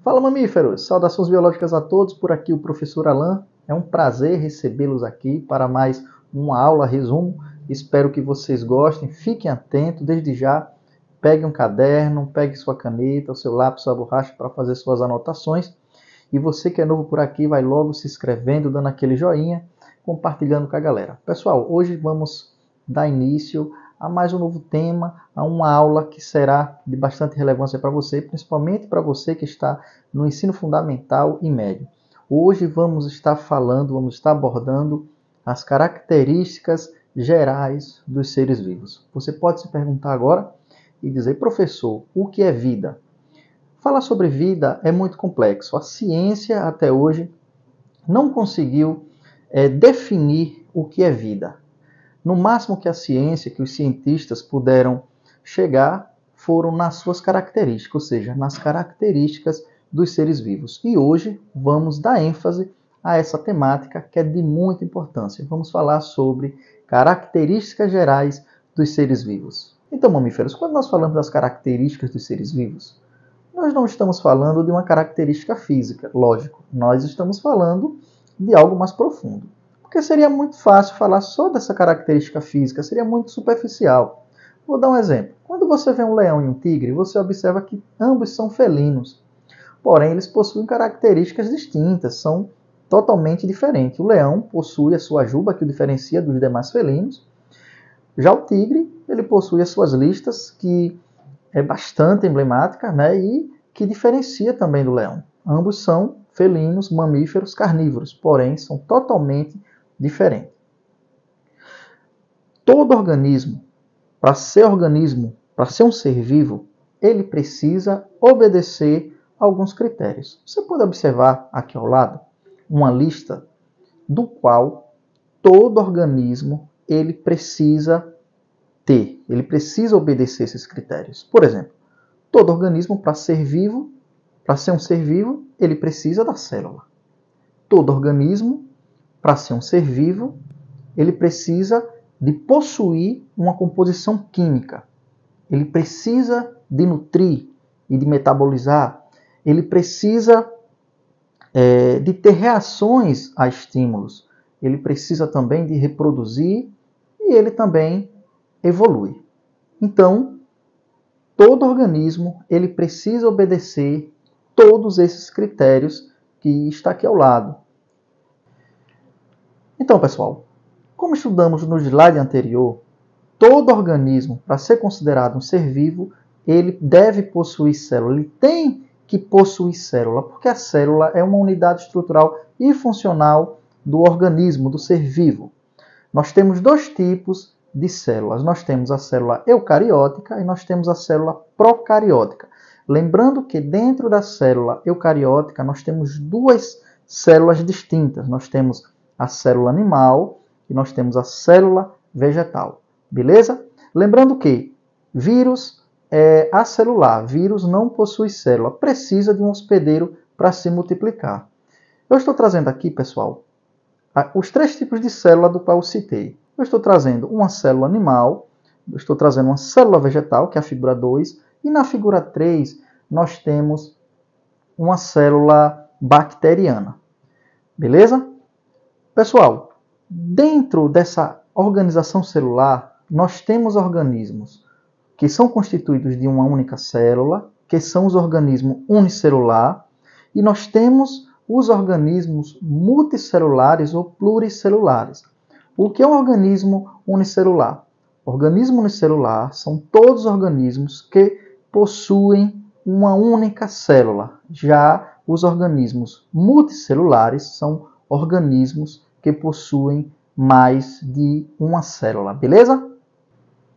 Fala, mamíferos! Saudações biológicas a todos, por aqui o professor Alan. É um prazer recebê-los aqui para mais uma aula resumo. Espero que vocês gostem, fiquem atentos desde já. Pegue um caderno, pegue sua caneta, o seu lápis, sua borracha para fazer suas anotações. E você que é novo por aqui, vai logo se inscrevendo, dando aquele joinha, compartilhando com a galera. Pessoal, hoje vamos dar início a mais um novo tema, a uma aula que será de bastante relevância para você, principalmente para você que está no ensino fundamental e médio. Hoje vamos estar abordando as características gerais dos seres vivos. Você pode se perguntar agora e dizer, professor, o que é vida? Falar sobre vida é muito complexo. A ciência até hoje não conseguiu definir o que é vida. No máximo que a ciência, que os cientistas puderam chegar, foram nas suas características, ou seja, nas características dos seres vivos. E hoje vamos dar ênfase a essa temática que é de muita importância. Vamos falar sobre características gerais dos seres vivos. Então, mamíferos, quando nós falamos das características dos seres vivos, nós não estamos falando de uma característica física, lógico. Nós estamos falando de algo mais profundo. Porque seria muito fácil falar só dessa característica física, seria muito superficial. Vou dar um exemplo. Quando você vê um leão e um tigre, você observa que ambos são felinos. Porém, eles possuem características distintas, são totalmente diferentes. O leão possui a sua juba, que o diferencia dos demais felinos. Já o tigre, ele possui as suas listas, que é bastante emblemática, né, e que diferencia também do leão. Ambos são felinos, mamíferos, carnívoros, porém são totalmente diferentes. Todo organismo, para ser um ser vivo, ele precisa obedecer a alguns critérios. Você pode observar aqui ao lado uma lista do qual todo organismo ele precisa ter, ele precisa obedecer esses critérios. Por exemplo, todo organismo, para ser um ser vivo, ele precisa da célula. Todo organismo, para ser um ser vivo, ele precisa de possuir uma composição química. Ele precisa de nutrir e de metabolizar. Ele precisa de ter reações a estímulos. Ele precisa também de reproduzir e ele também evolui. Então, todo organismo ele precisa obedecer todos esses critérios que está aqui ao lado. Então, pessoal, como estudamos no slide anterior, todo organismo, para ser considerado um ser vivo, ele deve possuir célula. Ele tem que possuir célula, porque a célula é uma unidade estrutural e funcional do organismo, do ser vivo. Nós temos dois tipos de células. Nós temos a célula eucariótica e nós temos a célula procariótica. Lembrando que dentro da célula eucariótica nós temos duas células distintas. Nós temos a célula animal e nós temos a célula vegetal. Beleza? Lembrando que vírus é acelular. Vírus não possui célula. Precisa de um hospedeiro para se multiplicar. Eu estou trazendo aqui, pessoal, os três tipos de célula do qual eu citei. Eu estou trazendo uma célula animal, eu estou trazendo uma célula vegetal, que é a figura 2, e na figura 3 nós temos uma célula bacteriana. Beleza? Pessoal, dentro dessa organização celular, nós temos organismos que são constituídos de uma única célula, que são os organismos unicelular, e nós temos os organismos multicelulares ou pluricelulares. O que é um organismo unicelular? Organismo unicelular são todos os organismos que possuem uma única célula. Já os organismos multicelulares são organismos que possuem mais de uma célula, beleza?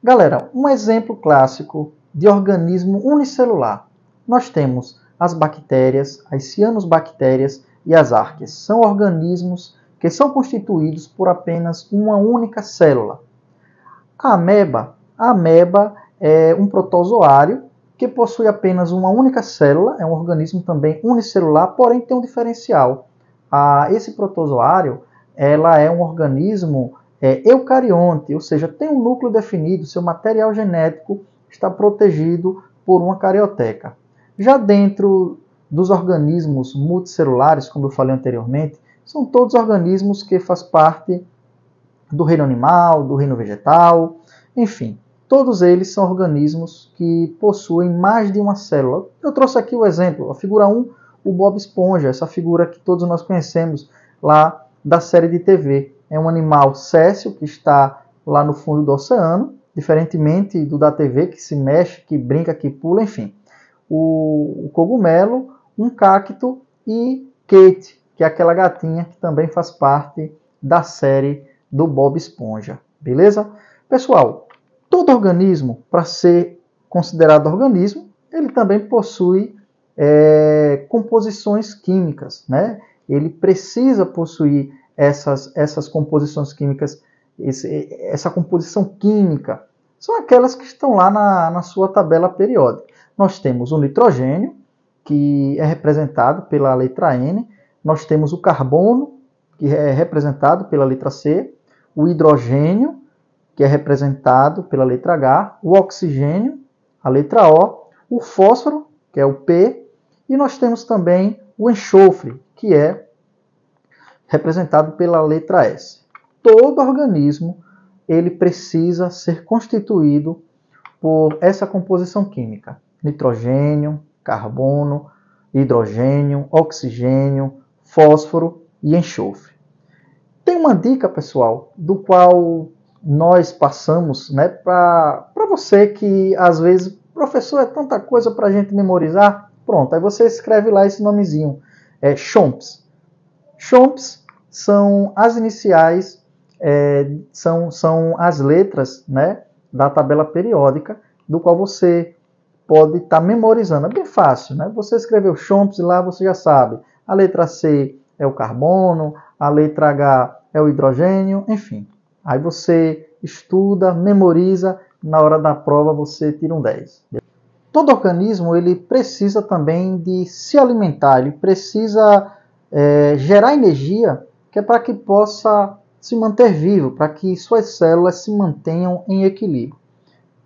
Galera, um exemplo clássico de organismo unicelular. Nós temos as bactérias, as cianobactérias e as arqueias. São organismos que são constituídos por apenas uma única célula. A ameba é um protozoário que possui apenas uma única célula, é um organismo também unicelular, porém tem um diferencial. Esse protozoário ela é um organismo eucarionte, ou seja, tem um núcleo definido, seu material genético está protegido por uma carioteca. Já dentro dos organismos multicelulares, como eu falei anteriormente, são todos organismos que fazem parte do reino animal, do reino vegetal, enfim. Todos eles são organismos que possuem mais de uma célula. Eu trouxe aqui o exemplo, a figura 1, o Bob Esponja, essa figura que todos nós conhecemos lá da série de TV. É um animal césseo que está lá no fundo do oceano, diferentemente do da TV, que se mexe, que brinca, que pula, enfim. O cogumelo, um cacto e Kate, que é aquela gatinha que também faz parte da série do Bob Esponja. Beleza? Pessoal, todo organismo, para ser considerado organismo, ele também possui composições químicas, né? Ele precisa possuir essas composições químicas, essa composição química. São aquelas que estão lá na sua tabela periódica. Nós temos o nitrogênio, que é representado pela letra N. Nós temos o carbono, que é representado pela letra C. O hidrogênio, que é representado pela letra H. O oxigênio, a letra O. O fósforo, que é o P. E nós temos também o enxofre, que é representado pela letra S. Todo organismo ele precisa ser constituído por essa composição química. Nitrogênio, carbono, hidrogênio, oxigênio, fósforo e enxofre. Tem uma dica, pessoal, do qual nós passamos, né, para você que às vezes, professor, é tanta coisa para a gente memorizar. Pronto, aí você escreve lá esse nomezinho, CHOMPS. CHOMPS são as iniciais, são as letras, né, da tabela periódica, do qual você pode estar memorizando. É bem fácil, né? Você escreveu CHOMPS e lá você já sabe. A letra C é o carbono, a letra H é o hidrogênio, enfim. Aí você estuda, memoriza, na hora da prova você tira um 10. Todo organismo ele precisa também de se alimentar, ele precisa gerar energia, que é para que possa se manter vivo, para que suas células se mantenham em equilíbrio.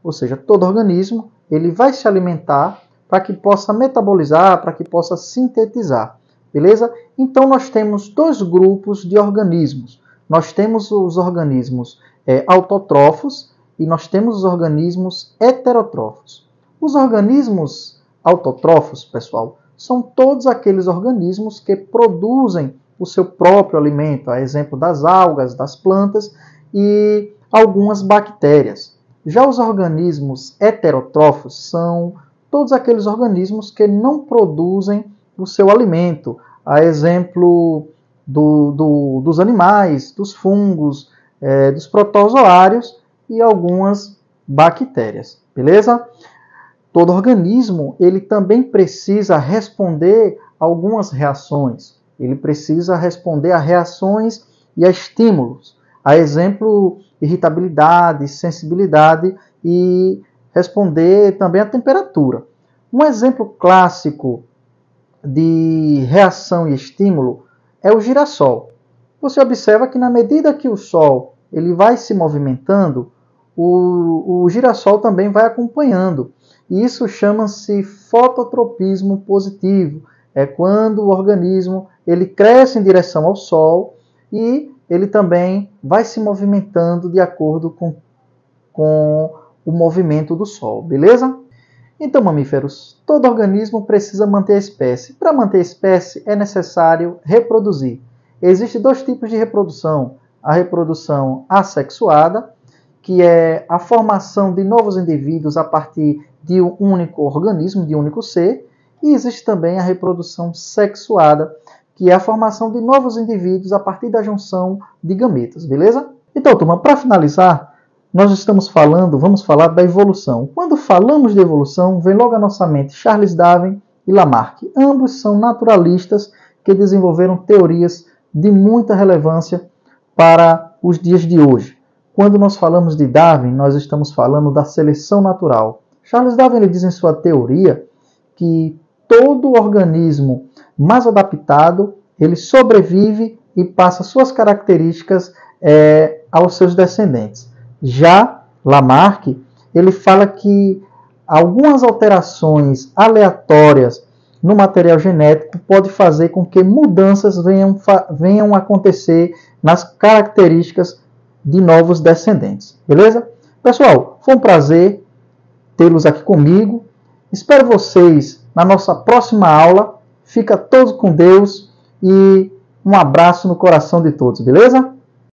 Ou seja, todo organismo ele vai se alimentar para que possa metabolizar, para que possa sintetizar. Beleza? Então nós temos dois grupos de organismos. Nós temos os organismos autotrófos e nós temos os organismos heterotrófos. Os organismos autotrófos, pessoal, são todos aqueles organismos que produzem o seu próprio alimento, a exemplo das algas, das plantas e algumas bactérias. Já os organismos heterotrófos são todos aqueles organismos que não produzem o seu alimento, a exemplo dos animais, dos fungos, dos protozoários e algumas bactérias. Beleza? Todo organismo ele também precisa responder a algumas reações. Ele precisa responder a reações e a estímulos. A exemplo, irritabilidade, sensibilidade e responder também à temperatura. Um exemplo clássico de reação e estímulo é o girassol. Você observa que na medida que o Sol ele vai se movimentando, o girassol também vai acompanhando. E isso chama-se fototropismo positivo. É quando o organismo ele cresce em direção ao Sol e ele também vai se movimentando de acordo com o movimento do Sol, beleza? Então, mamíferos, todo organismo precisa manter a espécie. Para manter a espécie é necessário reproduzir. Existem dois tipos de reprodução. A reprodução assexuada, que é a formação de novos indivíduos a partir de um único organismo, de um único ser. E existe também a reprodução sexuada, que é a formação de novos indivíduos a partir da junção de gametas, beleza? Então, turma, para finalizar, nós vamos falar da evolução. Quando falamos de evolução, vem logo à nossa mente Charles Darwin e Lamarck. Ambos são naturalistas que desenvolveram teorias de muita relevância para os dias de hoje. Quando nós falamos de Darwin, nós estamos falando da seleção natural. Charles Darwin ele diz em sua teoria que todo organismo mais adaptado, ele sobrevive e passa suas características aos seus descendentes. Já Lamarck, ele fala que algumas alterações aleatórias no material genético pode fazer com que mudanças venham a acontecer nas características de novos descendentes. Beleza? Pessoal, foi um prazer tê-los aqui comigo. Espero vocês na nossa próxima aula. Fica todos com Deus e um abraço no coração de todos, beleza?